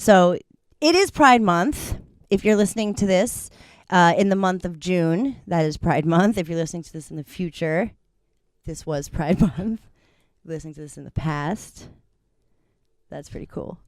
So it is Pride Month. If you're listening to this in the month of June, that is Pride Month. If you're listening to this in the future, this was Pride Month. Listening to this in the past, that's pretty cool.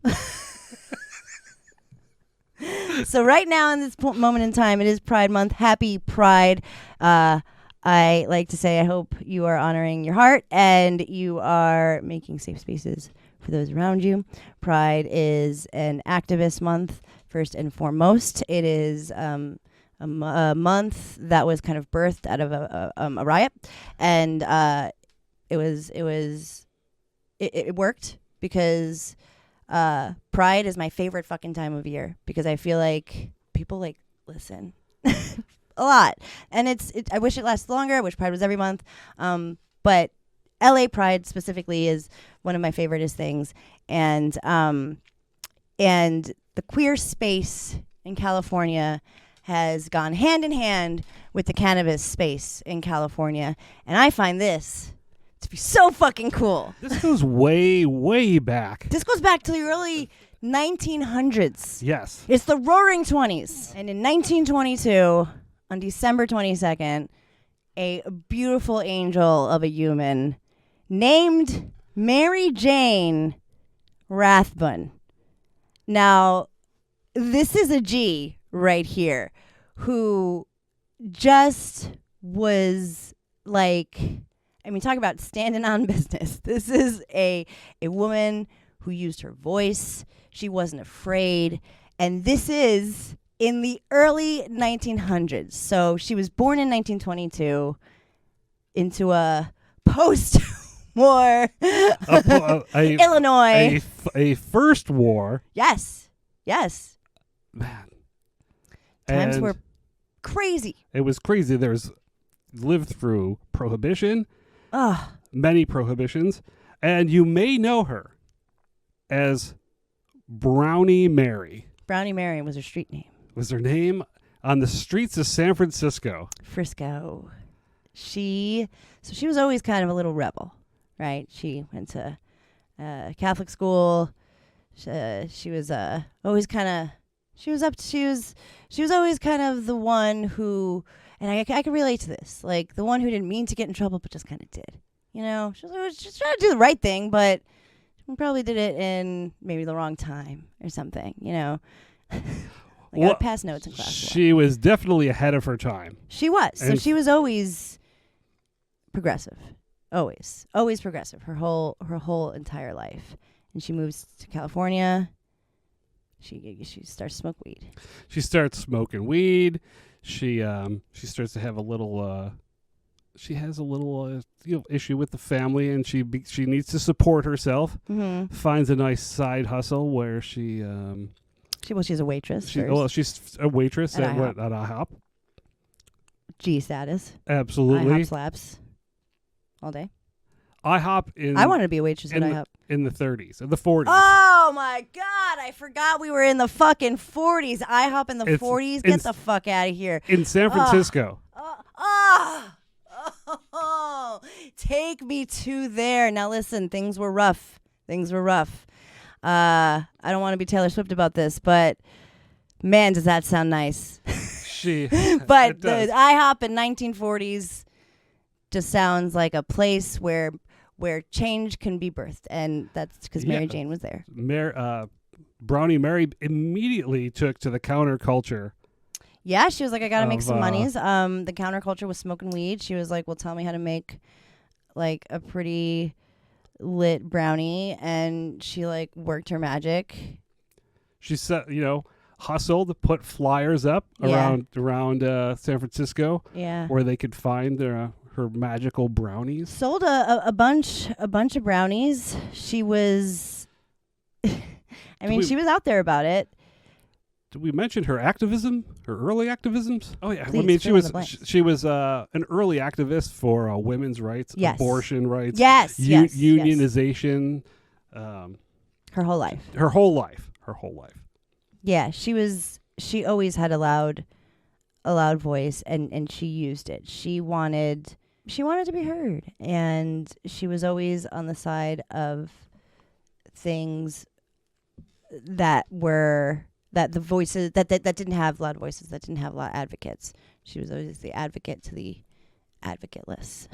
So right now in this moment in time, it is Pride Month. Happy Pride. I like to say I hope you are honoring your heart and you are making safe spaces for those around you. Pride is an activist month, first and foremost. It is a month that was kind of birthed out of a riot, and it worked because Pride is my favorite fucking time of year because I feel like people like listen a lot, and I wish it lasted longer. I wish Pride was every month, but LA Pride specifically is one of my favoriteest things, and the queer space in California has gone hand in hand with the cannabis space in California, and I find this to be so fucking cool. This goes way, way back. This goes back to the early 1900s. Yes. It's the Roaring 20s. And in 1922, on December 22nd, a beautiful angel of a human named Mary Jane Rathbun. Now, this is a G right here who just was like, I mean, talk about standing on business. This is a woman who used her voice. She wasn't afraid. And this is in the early 1900s. So she was born in 1922 into a post-war Illinois. A first war. Yes. Yes. Man. Times And were crazy. It was crazy. There's lived through Prohibition. Oh, Many prohibitions. And you may know her as Brownie Mary. Brownie Mary was her street name. Was her name on the streets of San Francisco. Frisco. She was always kind of a little rebel, right? She went to Catholic school. She was always kind of. She was always kind of the one who, and I can relate to this, like the one who didn't mean to get in trouble but just kind of did. You know, she was just trying to do the right thing, but she probably did it in maybe the wrong time or something. You know. Like I would pass notes in class. She was definitely ahead of her time. She was. So she was always progressive. Always progressive. Her whole entire life. And she moves to California. She starts to smoke weed. She starts smoking weed. She starts to have a little. She has a little issue with the family, and she needs to support herself. Mm-hmm. Finds a nice side hustle where she. She's a waitress. She's a waitress at IHOP. G status. Absolutely. IHOP slaps all day. IHOP I wanted to be a waitress at IHOP. In the 30s, in the 40s. Oh my God, I forgot we were in the fucking 40s. IHOP in the 40s? Get the fuck out of here. In San Francisco. Take me to there. Now listen, things were rough. I don't want to be Taylor Swift about this, but man, does that sound nice. But the IHOP in 1940s just sounds like a place where change can be birthed, and that's because Mary Jane was there. Brownie Mary immediately took to the counterculture. Yeah, she was like, I gotta make some monies. The counterculture was smoking weed. She was like, well, tell me how to make like a pretty lit brownie, and she like worked her magic. She said, hustled, put flyers up around San Francisco, where they could find her magical brownies. Sold a bunch of brownies. She was, she was out there about it. Did we mention her activism? Her early activisms? Oh yeah, Please, she was an early activist for women's rights, abortion rights, unionization. Her whole life. Her whole life. Yeah, she always had a loud voice, and she used it. She wanted to be heard, and she was always on the side of things that the voices that didn't have loud voices, that didn't have loud advocates. She was always the advocate to the advocateless.